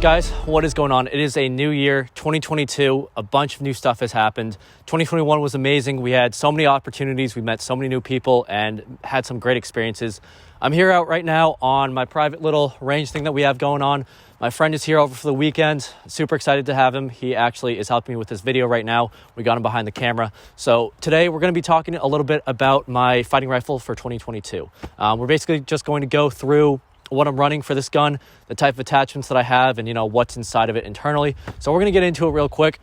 Guys, what is going on? It is a new year, 2022. A bunch of new stuff has happened. 2021 was amazing. We had so many opportunities. We met so many new people and had some great experiences. I'm here out right now on my private little range thing that we have going on. My friend is here over for the weekend. Super excited to have him. He actually is helping me with this video right now. We got him behind the camera. So today we're going to be talking a little bit about my fighting rifle for 2022. We're basically just going to go through what I'm running for this gun, the type of attachments that I have, and what's inside of it internally. So we're gonna get into it real quick.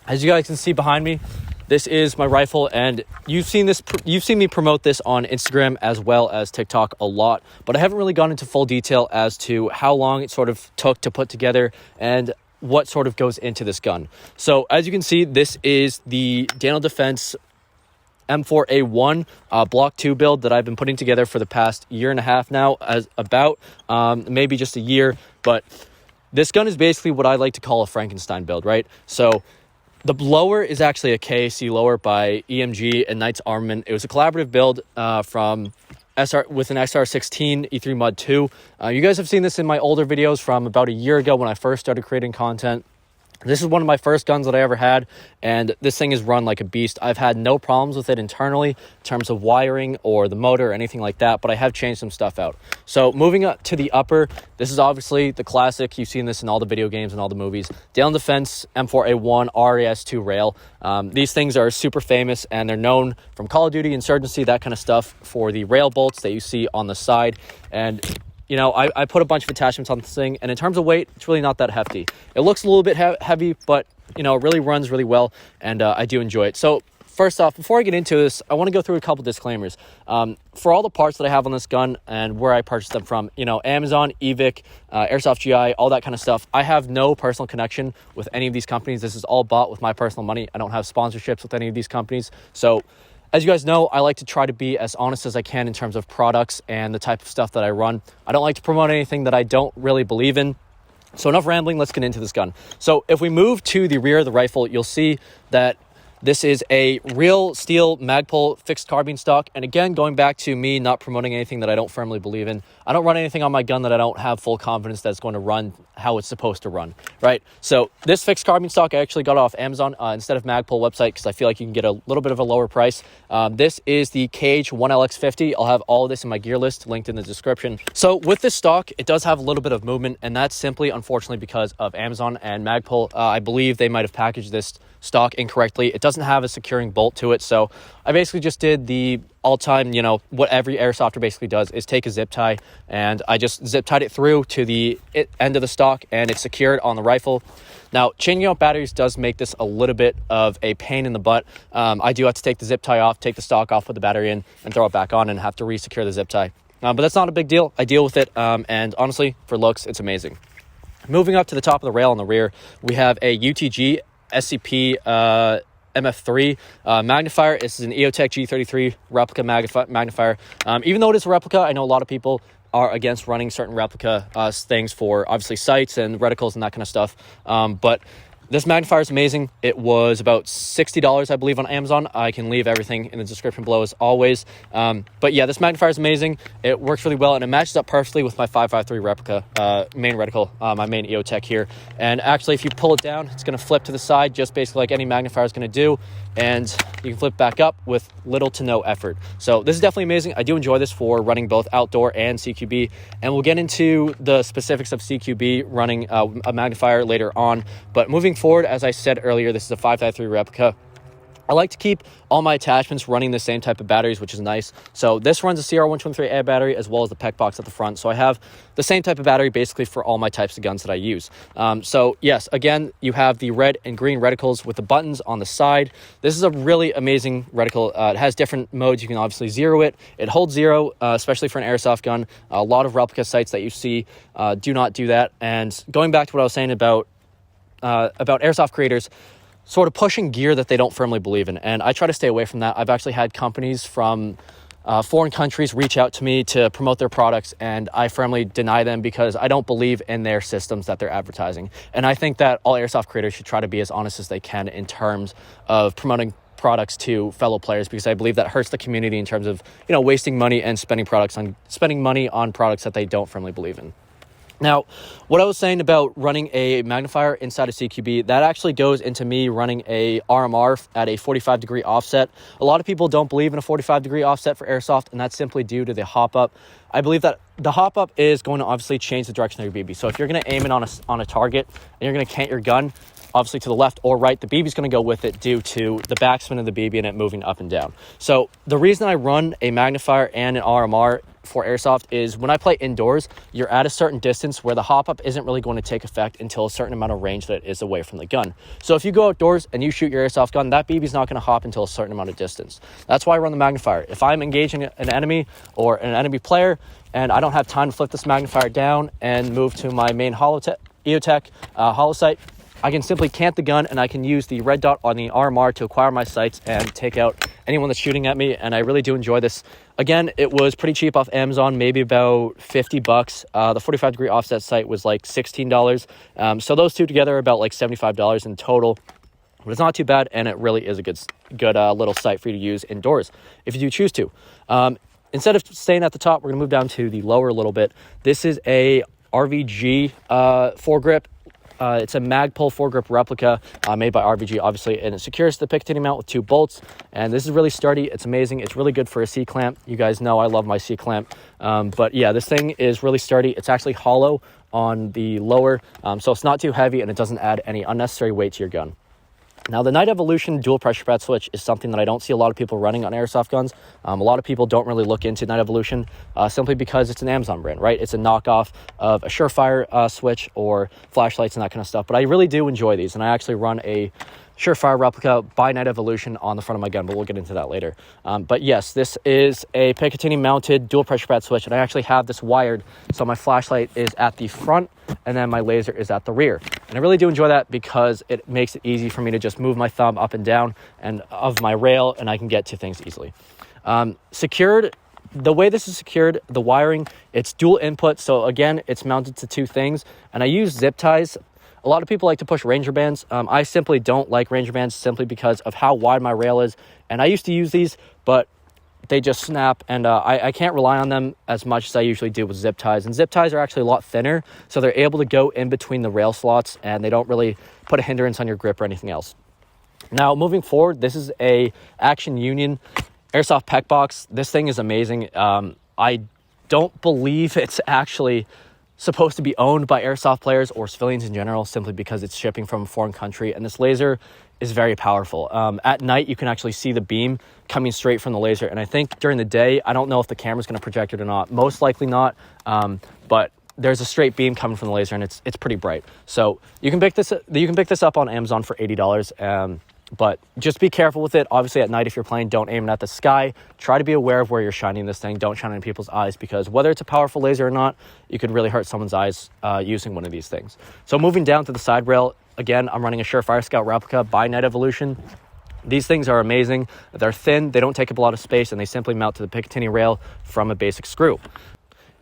As you guys can see behind me, this is my rifle, and you've seen me promote this on Instagram as well as TikTok a lot, but I haven't really gone into full detail as to how long it sort of took to put together and what sort of goes into this gun. So as you can see, this is the Daniel Defense M4A1 Block 2 build that I've been putting together for the past year and a half now, as about maybe just a year. But this gun is basically what I like to call a Frankenstein build, right? So the lower is actually a KAC lower by EMG and Knights Armament. It was a collaborative build from with an SR16 E3 Mud 2. You guys have seen this in my older videos from about a year ago when I first started creating content. This is one of my first guns that I ever had, and this thing is run like a beast. I've had no problems with it internally in terms of wiring or the motor or anything like that, but I have changed some stuff out. So moving up to the upper, this is obviously the classic. You've seen this in all the video games and all the movies. Daniel Defense M4A1 RAS2 rail. These things are super famous, and they're known from Call of Duty, Insurgency, that kind of stuff, for the rail bolts that you see on the side. And I put a bunch of attachments on this thing, and in terms of weight, it's really not that hefty. It looks a little bit heavy, but, it really runs really well, and I do enjoy it. So, first off, before I get into this, I want to go through a couple disclaimers. For all the parts that I have on this gun and where I purchased them from, Amazon, Evic, Airsoft GI, all that kind of stuff, I have no personal connection with any of these companies. This is all bought with my personal money. I don't have sponsorships with any of these companies. So, as you guys know, I like to try to be as honest as I can in terms of products and the type of stuff that I run. I don't like to promote anything that I don't really believe in. So enough rambling, let's get into this gun. So if we move to the rear of the rifle, you'll see that this is a real steel Magpul fixed carbine stock. And again, going back to me not promoting anything that I don't firmly believe in, I don't run anything on my gun that I don't have full confidence that's going to run how it's supposed to run, right? So this fixed carbine stock, I actually got off Amazon instead of Magpul website because I feel like you can get a little bit of a lower price. This is the KH1LX50. I'll have all of this in my gear list linked in the description. So with this stock, it does have a little bit of movement, and that's simply, unfortunately, because of Amazon and Magpul. I believe they might have packaged this stock incorrectly. It doesn't have a securing bolt to it, so I basically just did the all-time, what every airsofter basically does is take a zip tie, and I just zip tied it through to the end of the stock, and it's secured on the rifle. Now, changing out batteries does make this a little bit of a pain in the butt. I do have to take the zip tie off, take the stock off, put the battery in, and throw it back on, and have to re-secure the zip tie. But that's not a big deal. I deal with it, and honestly, for looks, it's amazing. Moving up to the top of the rail on the rear, we have a UTG SCP MF3 magnifier. This is an EOTech G33 replica magnifier. Even though it is a replica, I know a lot of people are against running certain replica things for obviously sights and reticles and that kind of stuff. But this magnifier is amazing. It was about $60, I believe, on Amazon. I can leave everything in the description below as always. But yeah, this magnifier is amazing. It works really well, and it matches up perfectly with my 5.53 replica main reticle, my main EOTech here. And actually, if you pull it down, it's going to flip to the side, just basically like any magnifier is going to do. And you can flip back up with little to no effort. So this is definitely amazing. I do enjoy this for running both outdoor and CQB. And we'll get into the specifics of CQB running a magnifier later on. But moving forward, as I said earlier, this is a 5.53 replica. I like to keep all my attachments running the same type of batteries, which is nice. So this runs a CR123A battery as well as the PEC box at the front. So I have the same type of battery basically for all my types of guns that I use. So yes, again, you have the red and green reticles with the buttons on the side. This is a really amazing reticle. It has different modes. You can obviously zero it. It holds zero, especially for an airsoft gun. A lot of replica sites that you see do not do that. And going back to what I was saying about airsoft creators, sort of pushing gear that they don't firmly believe in. And I try to stay away from that. I've actually had companies from foreign countries reach out to me to promote their products, and I firmly deny them because I don't believe in their systems that they're advertising. And I think that all airsoft creators should try to be as honest as they can in terms of promoting products to fellow players, because I believe that hurts the community in terms of, wasting money and spending money on products that they don't firmly believe in. Now, what I was saying about running a magnifier inside a CQB, that actually goes into me running a RMR at a 45-degree offset. A lot of people don't believe in a 45-degree offset for Airsoft, and that's simply due to the hop-up. I believe that the hop-up is going to obviously change the direction of your BB. So if you're going to aim it on a target and you're going to cant your gun, obviously to the left or right, the BB is going to go with it due to the backspin of the BB and it moving up and down. So the reason I run a magnifier and an RMR for Airsoft is when I play indoors, you're at a certain distance where the hop-up isn't really going to take effect until a certain amount of range that it is away from the gun. So if you go outdoors and you shoot your Airsoft gun, that BB is not going to hop until a certain amount of distance. That's why I run the magnifier. If I'm engaging an enemy or an enemy player and I don't have time to flip this magnifier down and move to my main EOTech holo sight, I can simply cant the gun and I can use the red dot on the RMR to acquire my sights and take out anyone that's shooting at me. And I really do enjoy this. Again, it was pretty cheap off Amazon, maybe about $50. The 45-degree offset sight was like $16. So those two together are about like $75 in total. But it's not too bad, and it really is a good little sight for you to use indoors if you do choose to. Instead of staying at the top, we're going to move down to the lower a little bit. This is a RVG foregrip. It's a Magpul foregrip replica made by RVG, obviously, and it secures the Picatinny mount with 2 bolts. And this is really sturdy. It's amazing. It's really good for a C-clamp. You guys know I love my C-clamp. But yeah, this thing is really sturdy. It's actually hollow on the lower, so it's not too heavy, and it doesn't add any unnecessary weight to your gun. Now, the Night Evolution dual pressure pad switch is something that I don't see a lot of people running on Airsoft guns. A lot of people don't really look into Night Evolution simply because it's an Amazon brand, right? It's a knockoff of a Surefire switch or flashlights and that kind of stuff. But I really do enjoy these, and I actually run a Surefire replica by Night Evolution on the front of my gun, but we'll get into that later. But yes, this is a Picatinny mounted dual pressure pad switch, and I actually have this wired, so my flashlight is at the front and then my laser is at the rear. And I really do enjoy that because it makes it easy for me to just move my thumb up and down and of my rail, and I can get to things easily. Secured, the way this is secured, the wiring, it's dual input. So again, it's mounted to 2 things, and I use zip ties. A lot of people like to push Ranger bands. I simply don't like Ranger bands simply because of how wide my rail is. And I used to use these, but they just snap, and I can't rely on them as much as I usually do with zip ties. And zip ties are actually a lot thinner, so they're able to go in between the rail slots, and they don't really put a hindrance on your grip or anything else. Now, moving forward, this is a Action Union Airsoft Pec Box. This thing is amazing. I don't believe it's actually supposed to be owned by Airsoft players or civilians in general, simply because it's shipping from a foreign country, and this laser is very powerful. At night, you can actually see the beam coming straight from the laser, and I think during the day, I don't know if the camera's going to project it or not. Most likely not, but there's a straight beam coming from the laser, and it's pretty bright. So you can pick this up on Amazon for $80. But just be careful with it. Obviously, at night, if you're playing, don't aim it at the sky. Try to be aware of where you're shining this thing. Don't shine it in people's eyes, because whether it's a powerful laser or not, you could really hurt someone's eyes using one of these things. So moving down to the side rail, again, I'm running a Surefire Scout replica by Night Evolution. These things are amazing. They're thin, they don't take up a lot of space, and they simply mount to the Picatinny rail from a basic screw.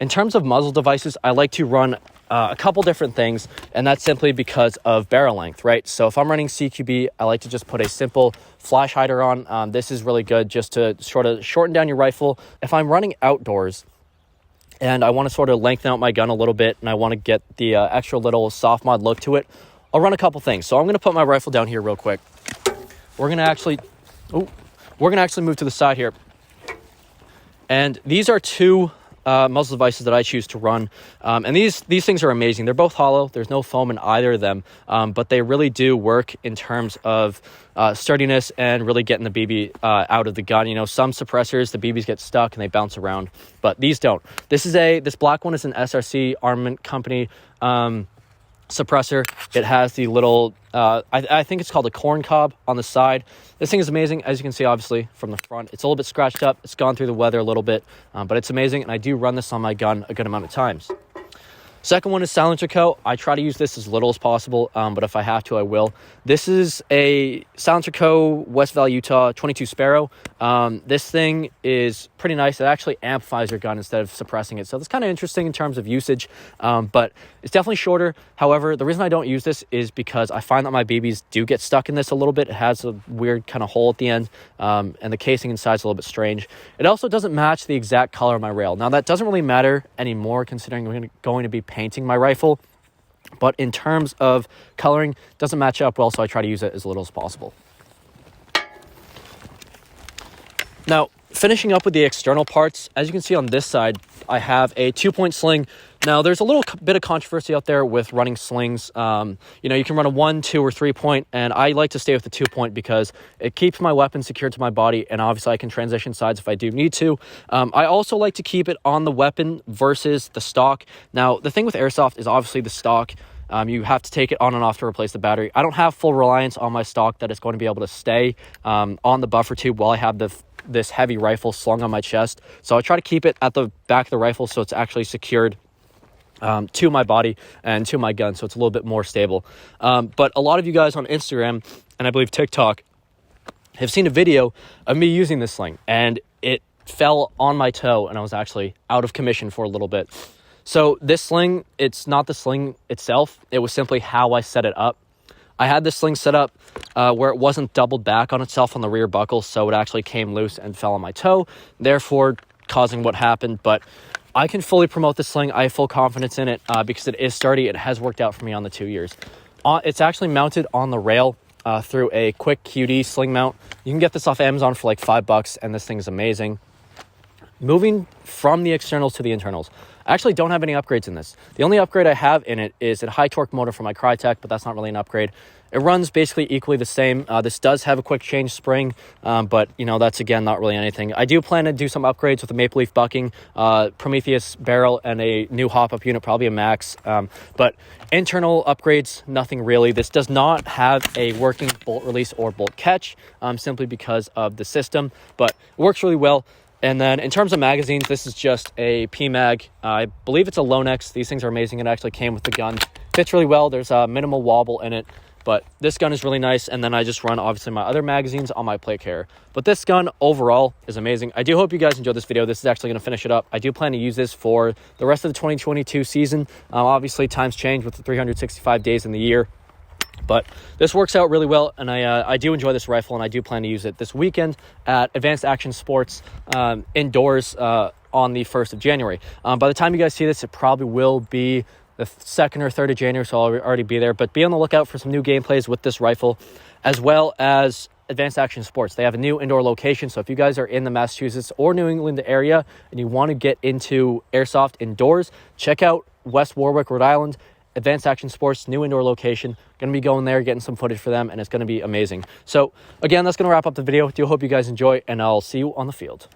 In terms of muzzle devices, I like to run a couple different things, and that's simply because of barrel length, right? So if I'm running CQB, I like to just put a simple flash hider on. This is really good just to sort of shorten down your rifle. If I'm running outdoors and I want to sort of lengthen out my gun a little bit and I want to get the extra little soft mod look to it, I'll run a couple things. So I'm going to put my rifle down here real quick. We're going to actually move to the side here. And these are 2 muzzle devices that I choose to run. And these things are amazing. They're both hollow. There's no foam in either of them, but they really do work in terms of sturdiness and really getting the BB out of the gun. You know, some suppressors, the BBs get stuck and they bounce around, but these don't. This black one is an SRC Armament Company suppressor. It has the little, I think it's called a corn cob on the side. This thing is amazing. As you can see, obviously, from the front, it's a little bit scratched up. It's gone through the weather a little bit, but it's amazing, and I do run this on my gun a good amount of times. Second one is Silencer Co. I try to use this as little as possible, but if I have to, I will. This is a Silencer Co. West Valley, Utah 22 Sparrow. This thing is pretty nice. It actually amplifies your gun instead of suppressing it. So that's kind of interesting in terms of usage, but it's definitely shorter. However, the reason I don't use this is because I find that my BBs do get stuck in this a little bit. It has a weird kind of hole at the end, and the casing inside is a little bit strange. It also doesn't match the exact color of my rail. Now, that doesn't really matter anymore, considering we're going to be painting my rifle. But in terms of coloring, doesn't match up well, so I try to use it as little as possible. Now, finishing up with the external parts, as you can see on this side, I have a 2-point sling. Now, there's a little bit of controversy out there with running slings. You know, you can run a 1, 2, or 3-point, and I like to stay with the 2-point because it keeps my weapon secured to my body, and obviously I can transition sides if I do need to. I also like to keep it on the weapon versus the stock. Now, the thing with Airsoft is obviously the stock. You have to take it on and off to replace the battery. I don't have full reliance on my stock that it's going to be able to stay on the buffer tube while I have this heavy rifle slung on my chest. So I try to keep it at the back of the rifle so it's actually secured to my body and to my gun, so it's a little bit more stable. But a lot of you guys on Instagram, and I believe TikTok, have seen a video of me using this sling, and it fell on my toe, and I was actually out of commission for a little bit. So this sling, it's not the sling itself, it was simply how I set it up. I had this sling set up where it wasn't doubled back on itself on the rear buckle, so it actually came loose and fell on my toe, therefore causing what happened. But I can fully promote this sling. I have full confidence in it because it is sturdy. It has worked out for me on the 2 years. It's actually mounted on the rail through a quick QD sling mount. You can get this off Amazon for like $5, and this thing is amazing. Moving from the externals to the internals, I actually don't have any upgrades in this. The only upgrade I have in it is a high torque motor for my Crytek, but that's not really an upgrade. It runs basically equally the same. This does have a quick change spring, but you know, that's again not really anything. I do plan to do some upgrades with the maple leaf bucking, Prometheus barrel, and a new hop-up unit, probably a max. But internal upgrades, nothing really. This does not have a working bolt release or bolt catch, simply because of the system, but it works really well. And then in terms of magazines, this is just a PMag. I believe it's a Lonex. These things are amazing. It actually came with the gun. Fits really well. There's a minimal wobble in it, but this gun is really nice. And then I just run, obviously, my other magazines on my plate carrier. But this gun overall is amazing. I do hope you guys enjoyed this video. This is actually going to finish it up. I do plan to use this for the rest of the 2022 season. Obviously, times change with the 365 days in the year. But this works out really well, and I do enjoy this rifle, and I do plan to use it this weekend at Advanced Action Sports indoors on the 1st of January. By the time you guys see this, it probably will be the 2nd or 3rd of January, so I'll already be there. But be on the lookout for some new gameplays with this rifle, as well as Advanced Action Sports. They have a new indoor location, so if you guys are in the Massachusetts or New England area and you want to get into Airsoft indoors, check out West Warwick, Rhode Island. Advanced Action Sports, new indoor location. Going to be going there, getting some footage for them, and it's going to be amazing. So, again, that's going to wrap up the video. I do hope you guys enjoy, and I'll see you on the field.